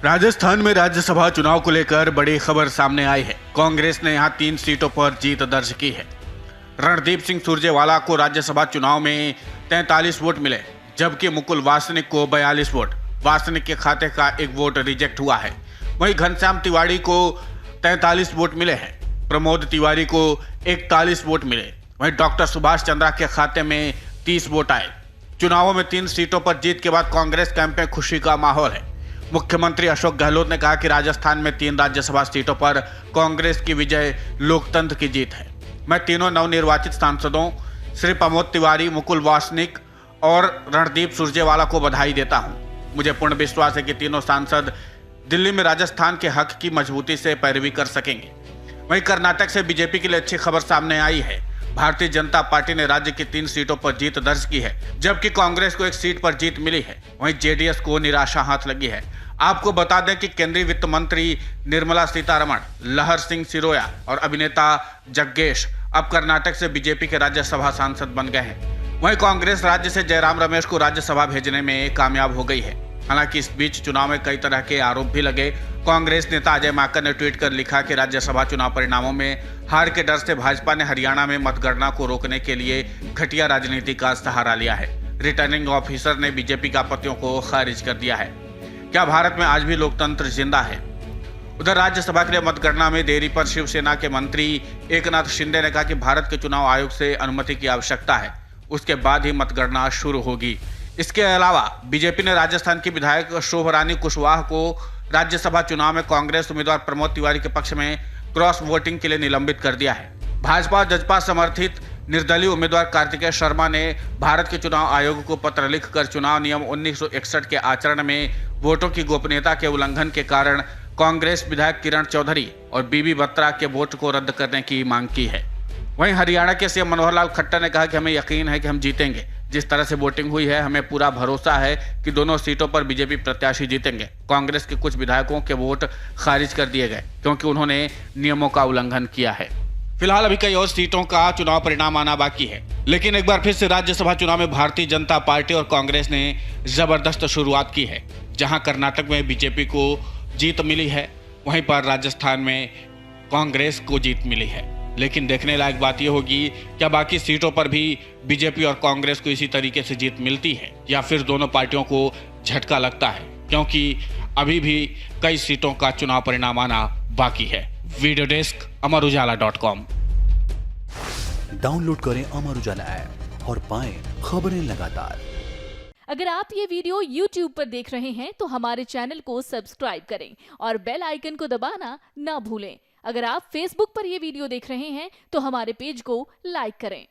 राजस्थान में राज्यसभा चुनाव को लेकर बड़ी खबर सामने आई है। कांग्रेस ने यहां 3 सीटों पर जीत दर्ज की है। रणदीप सिंह सुरजेवाला को राज्यसभा चुनाव में 43 वोट मिले, जबकि मुकुल वासनिक को 42 वोट। वासनिक के खाते का एक वोट रिजेक्ट हुआ है। वहीं घनश्याम तिवारी को 43 वोट मिले हैं। प्रमोद तिवारी को 41 वोट मिले। वहीं डॉक्टर सुभाष चंद्रा के खाते में 30 वोट आए। चुनावों में 3 सीटों पर जीत के बाद कांग्रेस कैंप में खुशी का माहौल है। मुख्यमंत्री अशोक गहलोत ने कहा कि राजस्थान में 3 राज्यसभा सीटों पर कांग्रेस की विजय लोकतंत्र की जीत है। मैं तीनों नवनिर्वाचित सांसदों श्री प्रमोद तिवारी, मुकुल वासनिक और रणदीप सुरजेवाला को बधाई देता हूं। मुझे पूर्ण विश्वास है कि तीनों सांसद दिल्ली में राजस्थान के हक की मजबूती से पैरवी कर सकेंगे। वहीं कर्नाटक से बीजेपी के लिए अच्छी खबर सामने आई है। भारतीय जनता पार्टी ने राज्य की 3 सीटों पर जीत दर्ज की है, जबकि कांग्रेस को 1 सीट पर जीत मिली है। वहीं जेडीएस को निराशा हाथ लगी है। आपको बता दें कि केंद्रीय वित्त मंत्री निर्मला सीतारमण, लहर सिंह सिरोया और अभिनेता जग्गेश अब कर्नाटक से बीजेपी के राज्यसभा सांसद बन गए हैं। वहीं कांग्रेस राज्य से जयराम रमेश को राज्यसभा भेजने में कामयाब हो गई है। हालांकि इस बीच चुनाव में कई तरह के आरोप भी लगे। कांग्रेस नेता अजय माकन ने ट्वीट कर लिखा कि राज्यसभा चुनाव परिणामों में हार के डर से भाजपा ने हरियाणा में मतगणना को रोकने के लिए घटिया राजनीति का सहारा लिया है। रिटर्निंग ऑफिसर ने बीजेपी की आपत्तियों को खारिज कर दिया है। क्या भारत में आज भी लोकतंत्र जिंदा है? उधर राज्यसभा के लिए मतगणना में देरी पर शिवसेना के मंत्री एकनाथ शिंदे ने कहा कि भारत के चुनाव आयोग से अनुमति की आवश्यकता है, उसके बाद ही मतगणना शुरू होगी। इसके अलावा बीजेपी ने राजस्थान की विधायक शोभरानी कुशवाहा को राज्यसभा चुनाव में कांग्रेस उम्मीदवार प्रमोद तिवारी के पक्ष में क्रॉस वोटिंग के लिए निलंबित कर दिया है। भाजपा और जजपा समर्थित निर्दलीय उम्मीदवार कार्तिकेय शर्मा ने भारत के चुनाव आयोग को पत्र लिखकर चुनाव नियम 1961 के आचरण में वोटों की गोपनीयता के उल्लंघन के कारण कांग्रेस विधायक किरण चौधरी और बीबी बत्रा के वोट को रद्द करने की मांग की है। वहीं हरियाणा के सीएम मनोहर लाल खट्टर ने कहा कि हमें यकीन है कि हम जीतेंगे। जिस तरह से वोटिंग हुई है, हमें पूरा भरोसा है कि दोनों सीटों पर बीजेपी प्रत्याशी जीतेंगे। कांग्रेस के कुछ विधायकों के वोट खारिज कर दिए गए क्योंकि उन्होंने नियमों का उल्लंघन किया है। फिलहाल अभी कई और सीटों का चुनाव परिणाम आना बाकी है, लेकिन एक बार फिर से राज्यसभा चुनाव में भारतीय जनता पार्टी और कांग्रेस ने जबरदस्त शुरुआत की है। जहां कर्नाटक में बीजेपी को जीत मिली है, वहीं पर राजस्थान में कांग्रेस को जीत मिली है। लेकिन देखने लायक बात यह होगी क्या बाकी सीटों पर भी बीजेपी और कांग्रेस को इसी तरीके से जीत मिलती है या फिर दोनों पार्टियों को झटका लगता है, क्योंकि अभी भी कई सीटों का चुनाव परिणाम आना बाकी है। Video desk अमरउजाला.com। डाउनलोड करें अमर उजाला ऐप और पाएं खबरें लगातार। अगर आप ये वीडियो YouTube पर देख रहे हैं तो हमारे चैनल को सब्सक्राइब करें और बेल आइकन को दबाना ना भूलें। अगर आप Facebook पर ये वीडियो देख रहे हैं तो हमारे पेज को लाइक करें।